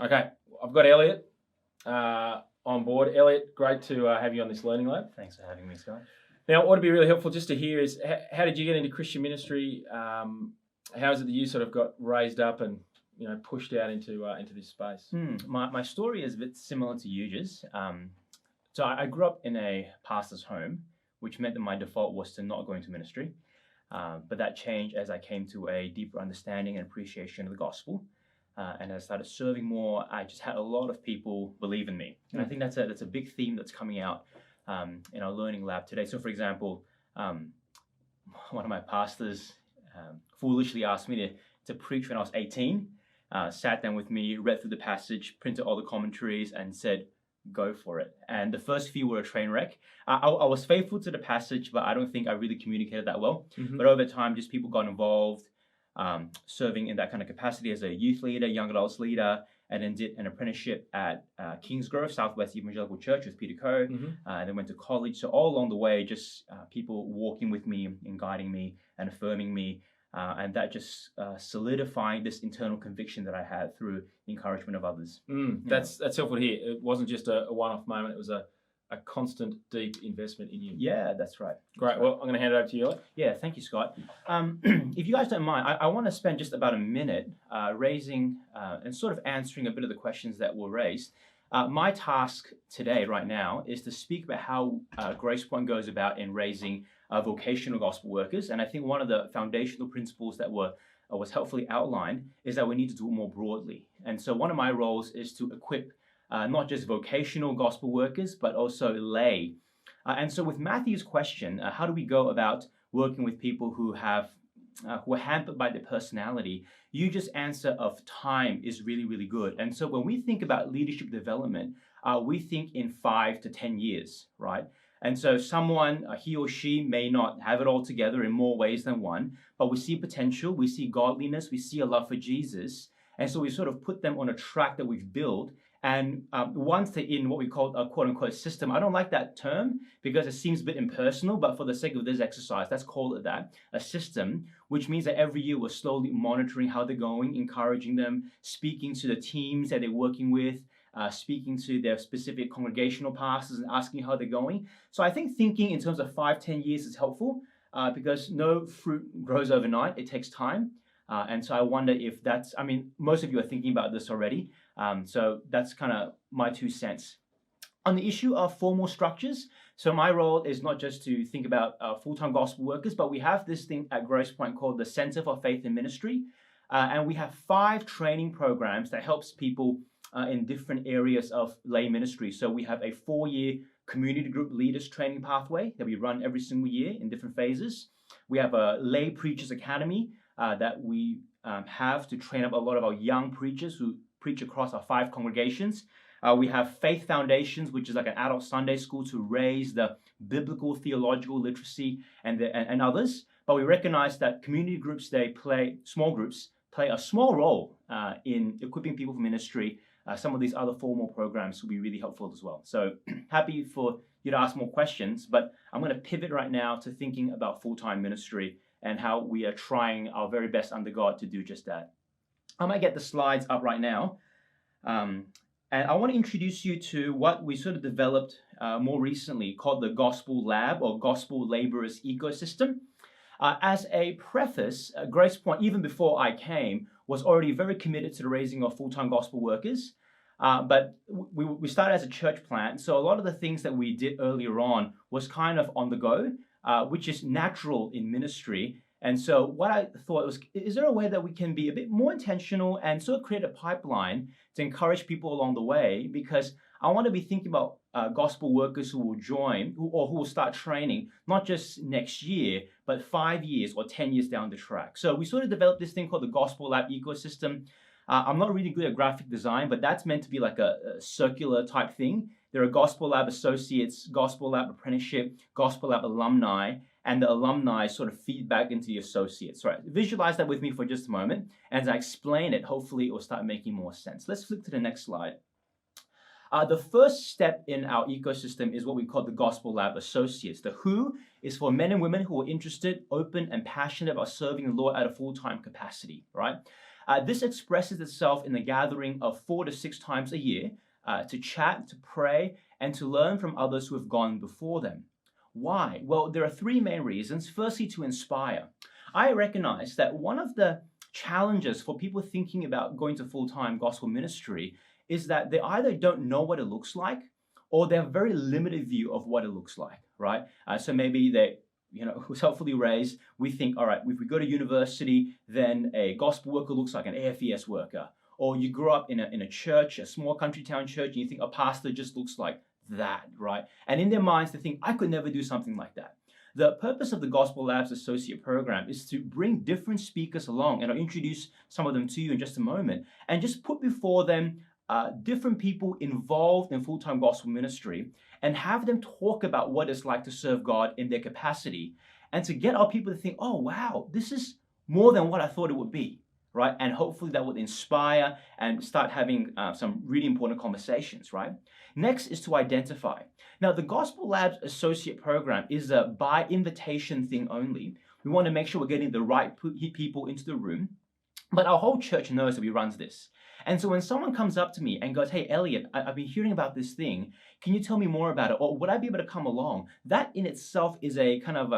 Okay, I've got Elliot on board. Elliot, great to have you on this Learning Lab. Thanks for having me, Scott. Now, what would be really helpful just to hear is how did you get into Christian ministry? How is it that you sort of got raised up and pushed out into this space? My story is a bit similar to Euge's. So I grew up in a pastor's home, which meant that my default was to not go into ministry. But that changed as I came to a deeper understanding and appreciation of the gospel. And as I started serving more, I just had a lot of people believe in me. And I think that's a big theme that's coming out in our learning lab today. So, for example, one of my pastors foolishly asked me to preach when I was 18, sat down with me, read through the passage, printed all the commentaries, and said, go for it. And the first few were a train wreck. I was faithful to the passage, but I don't think I really communicated that well. Mm-hmm. But over time, just people got involved, serving in that kind of capacity as a youth leader, young adults leader, and then did an apprenticeship at Kingsgrove, Southwest Evangelical Church with Peter Coe, and then went to college. So all along the way, just people walking with me and guiding me and affirming me. And that just solidifying this internal conviction that I had through the encouragement of others. That's helpful to hear. It wasn't just a one-off moment. It was a constant, deep investment in you. Yeah, that's right. Great. Well, I'm going to hand it over to you, Elliot. Yeah, thank you, Scott. If you guys don't mind, I want to spend just about a minute raising and sort of answering a bit of the questions that were raised. My task today, right now, is to speak about how Grace Point goes about in raising vocational gospel workers. And I think one of the foundational principles that was helpfully outlined is that we need to do it more broadly. And so one of my roles is to equip not just vocational gospel workers, but also lay. And so with Matthew's question, how do we go about working with people who are hampered by their personality? You just answer of time is really, really good. And so when we think about leadership development, we think in 5 to 10 years, right? And so someone, he or she may not have it all together in more ways than one, but we see potential, we see godliness, we see a love for Jesus. And so we sort of put them on a track that we've built. And once they're in what we call a quote unquote system, I don't like that term because it seems a bit impersonal, but for the sake of this exercise, let's call it that, a system, which means that every year we're slowly monitoring how they're going, encouraging them, speaking to the teams that they're working with, speaking to their specific congregational pastors and asking how they're going. So I think thinking in terms of 5-10 years is helpful because no fruit grows overnight. It takes time. And so I wonder if most of you are thinking about this already. So that's kind of my 2 cents. On the issue of formal structures, so my role is not just to think about full-time gospel workers, but we have this thing at Grace Point called the Center for Faith and Ministry. And we have 5 training programs that helps people in different areas of lay ministry. So we have a 4-year community group leaders training pathway that we run every single year in different phases. We have a lay preachers academy that we have to train up a lot of our young preachers who preach across our 5 congregations. We have Faith Foundations, which is like an adult Sunday school to raise the biblical theological literacy and others. But we recognize that community groups, small groups, play a small role in equipping people for ministry. Some of these other formal programs will be really helpful as well. So happy for you to ask more questions, but I'm going to pivot right now to thinking about full-time ministry and how we are trying our very best under God to do just that. I might get the slides up right now. And I want to introduce you to what we sort of developed more recently called the Gospel Lab or Gospel Laborers Ecosystem. As a preface, Grace Point, even before I came, was already very committed to the raising of full-time gospel workers. But we started as a church plant, so a lot of the things that we did earlier on was kind of on the go, which is natural in ministry. And so what I thought was, is there a way that we can be a bit more intentional and sort of create a pipeline to encourage people along the way? Because I want to be thinking about gospel workers who will join or who will start training, not just next year, but 5 years or 10 years down the track. So we sort of developed this thing called the Gospel Lab ecosystem. I'm not really good at graphic design, but that's meant to be like a circular type thing. There are Gospel Lab associates, Gospel Lab apprenticeship, Gospel Lab alumni, and the alumni sort of feed back into the associates. Right? Visualize that with me for just a moment. And as I explain it, hopefully it will start making more sense. Let's flip to the next slide. The first step in our ecosystem is what we call the Gospel Lab Associates. The who is for men and women who are interested, open, and passionate about serving the Lord at a full-time capacity, right? This expresses itself in the gathering of 4 to 6 times a year to chat, to pray, and to learn from others who have gone before them. Why? Well, there are 3 main reasons. Firstly, to inspire. I recognize that one of the challenges for people thinking about going to full-time gospel ministry is that they either don't know what it looks like or they have a very limited view of what it looks like, right? So maybe they, who's helpfully raised, we think, all right, if we go to university, then a gospel worker looks like an AFES worker. Or you grow up in a church, a small country town church, and you think a pastor just looks like that, right? And in their minds, they think, I could never do something like that. The purpose of the Gospel Labs Associate Program is to bring different speakers along, and I'll introduce some of them to you in just a moment, and just put before them different people involved in full-time gospel ministry and have them talk about what it's like to serve God in their capacity, and to get our people to think, oh, wow, this is more than what I thought it would be, right? And hopefully that would inspire and start having some really important conversations, right? Next is to identify. Now, the Gospel Labs Associate Program is a by invitation thing only. We want to make sure we're getting the right people into the room, but our whole church knows that we run this. And so when someone comes up to me and goes, hey, Elliot, I've been hearing about this thing. Can you tell me more about it? Or would I be able to come along? That in itself is a kind of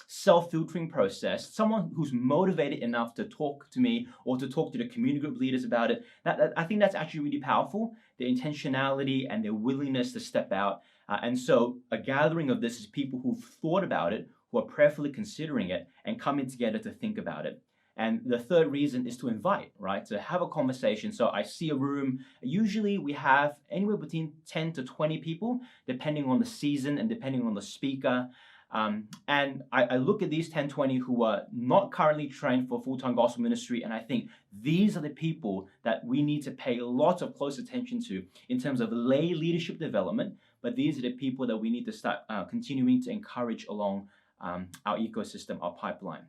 self-filtering process. Someone who's motivated enough to talk to me or to talk to the community group leaders about it. I think that's actually really powerful. Their intentionality and their willingness to step out. And so a gathering of this is people who've thought about it, who are prayerfully considering it and coming together to think about it. And the third reason is to invite, right? To have a conversation. So I see a room. Usually we have anywhere between 10 to 20 people, depending on the season and depending on the speaker. And I look at these 10, 20 who are not currently trained for full-time gospel ministry, and I think these are the people that we need to pay lots of close attention to in terms of lay leadership development, but these are the people that we need to start continuing to encourage along our ecosystem, our pipeline.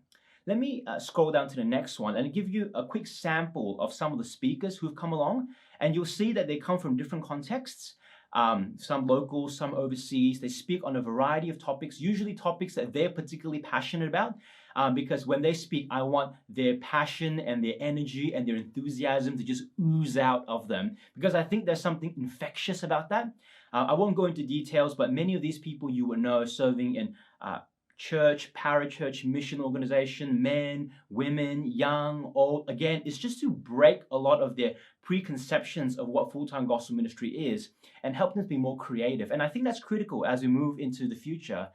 Let me scroll down to the next one and give you a quick sample of some of the speakers who've come along, and you'll see that they come from different contexts. Some local, some overseas. They speak on a variety of topics, usually topics that they're particularly passionate about, because when they speak, I want their passion and their energy and their enthusiasm to just ooze out of them, because I think there's something infectious about that. I won't go into details, but many of these people you will know serving in church, parachurch, mission organization, men, women, young, old. Again, it's just to break a lot of their preconceptions of what full-time gospel ministry is and help them be more creative. And I think that's critical as we move into the future.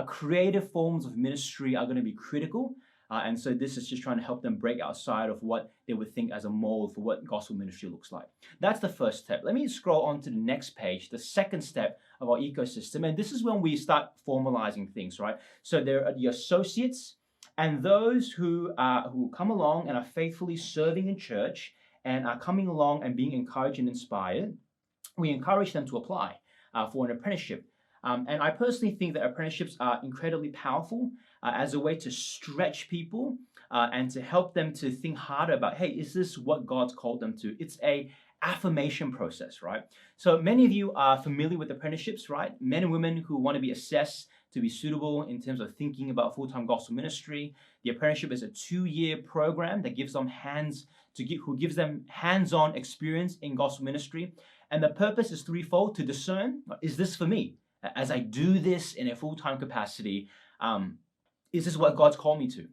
Creative forms of ministry are going to be critical. And so this is just trying to help them break outside of what they would think as a mold for what gospel ministry looks like. That's the first step. Let me scroll on to the next page, the second step of our ecosystem. And this is when we start formalizing things, right? So there are the associates and those who come along and are faithfully serving in church and are coming along and being encouraged and inspired. We encourage them to apply for an apprenticeship. And I personally think that apprenticeships are incredibly powerful as a way to stretch people and to help them to think harder about, hey, is this what God's called them to? It's a affirmation process, right? So many of you are familiar with apprenticeships, right? Men and women who want to be assessed to be suitable in terms of thinking about full-time gospel ministry. The apprenticeship is a 2-year program that gives them hands-on experience in gospel ministry. And the purpose is threefold: to discern, is this for me? As I do this in a full-time capacity, is this what God's called me to?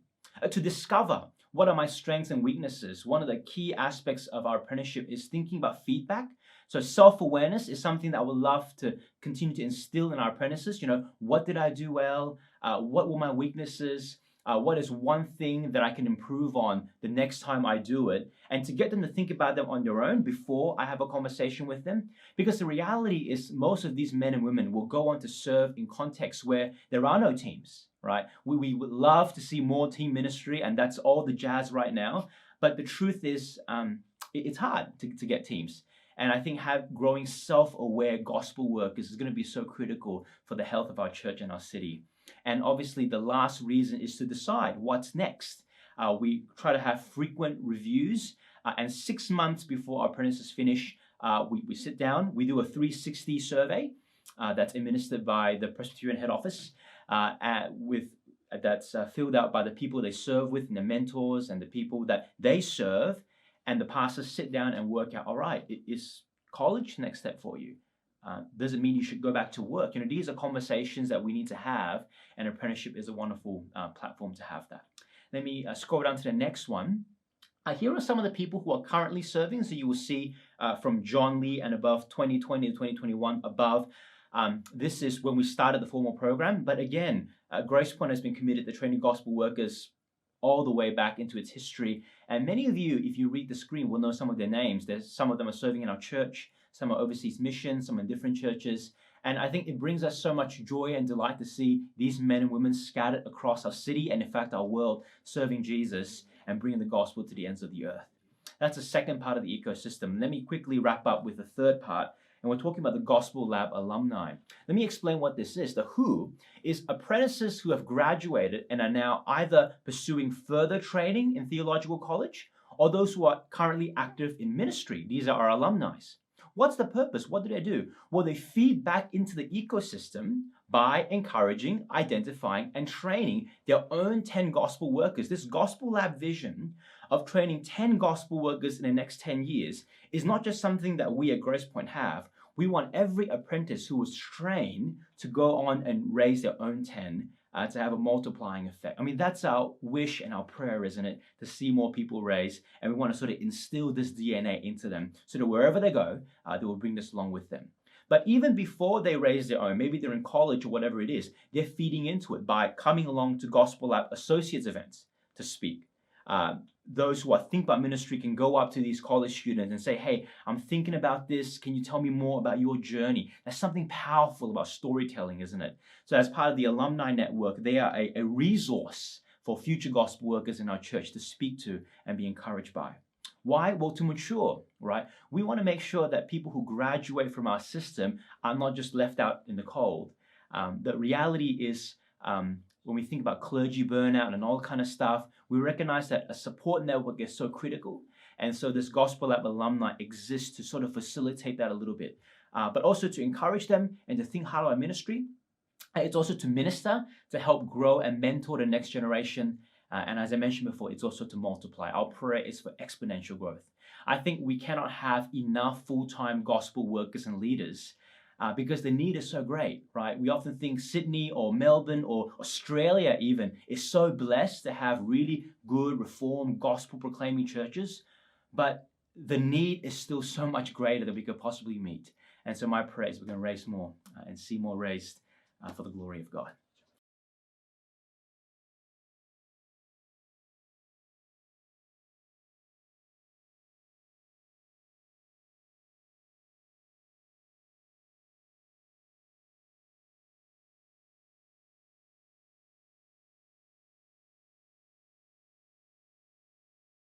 To discover, what are my strengths and weaknesses? One of the key aspects of our apprenticeship is thinking about feedback. So self-awareness is something that I would love to continue to instill in our apprentices. What did I do well? What were my weaknesses? What is one thing that I can improve on the next time I do it? And to get them to think about them on their own before I have a conversation with them. Because the reality is most of these men and women will go on to serve in contexts where there are no teams, right? We would love to see more team ministry, and that's all the jazz right now. But the truth is, it's hard to get teams. And I think growing self-aware gospel workers is going to be so critical for the health of our church and our city. And obviously, the last reason is to decide what's next. We try to have frequent reviews, and 6 months before our apprentices finish, we sit down, we do a 360 survey that's administered by the Presbyterian head office, that's filled out by the people they serve with and the mentors and the people that they serve. and the pastors sit down and work out, all right, is college the next step for you? Does it mean you should go back to work? These are conversations that we need to have, and apprenticeship is a wonderful platform to have that. Let me scroll down to the next one. Here are some of the people who are currently serving. So you will see from John Lee and above, 2020 to 2021 above. This is when we started the formal program. But again, Grace Point has been committed to training gospel workers all the way back into its history. And many of you, if you read the screen, will know some of their names. Some of them are serving in our church, some are overseas missions, some in different churches. And I think it brings us so much joy and delight to see these men and women scattered across our city and, in fact, our world, serving Jesus and bringing the gospel to the ends of the earth. That's the second part of the ecosystem. Let me quickly wrap up with the third part. And we're talking about the Gospel Lab alumni. Let me explain what this is. The WHO is apprentices who have graduated and are now either pursuing further training in theological college or those who are currently active in ministry. These are our alumni. What's the purpose? What do they do? Well, they feed back into the ecosystem by encouraging, identifying, and training their own 10 gospel workers. This Gospel Lab vision of training 10 gospel workers in the next 10 years is not just something that we at Grace Point have. We want every apprentice who was trained to go on and raise their own 10 to have a multiplying effect. That's our wish and our prayer, isn't it? To see more people raised, and we want to sort of instill this DNA into them so that wherever they go, they will bring this along with them. But even before they raise their own, maybe they're in college or whatever it is, they're feeding into it by coming along to Gospel Lab Associates events to speak. Those who are thinking about ministry can go up to these college students and say, hey, I'm thinking about this. Can you tell me more about your journey? There's something powerful about storytelling, isn't it? So as part of the alumni network, they are a resource for future gospel workers in our church to speak to and be encouraged by. Why? Well, to mature, right? We want to make sure that people who graduate from our system are not just left out in the cold. The reality is, when we think about clergy burnout and all kind of stuff, we recognize that a support network is so critical. And so this Gospel Lab alumni exists to sort of facilitate that a little bit, but also to encourage them and to think hard about ministry. It's also to minister, to help grow and mentor the next generation. And as I mentioned before, it's also to multiply. Our prayer is for exponential growth. I think we cannot have enough full-time gospel workers and leaders because the need is so great, right? We often think Sydney or Melbourne or Australia even is so blessed to have really good, reformed, gospel-proclaiming churches, but the need is still so much greater than we could possibly meet. And so my prayer is we're going to raise more and see more raised for the glory of God.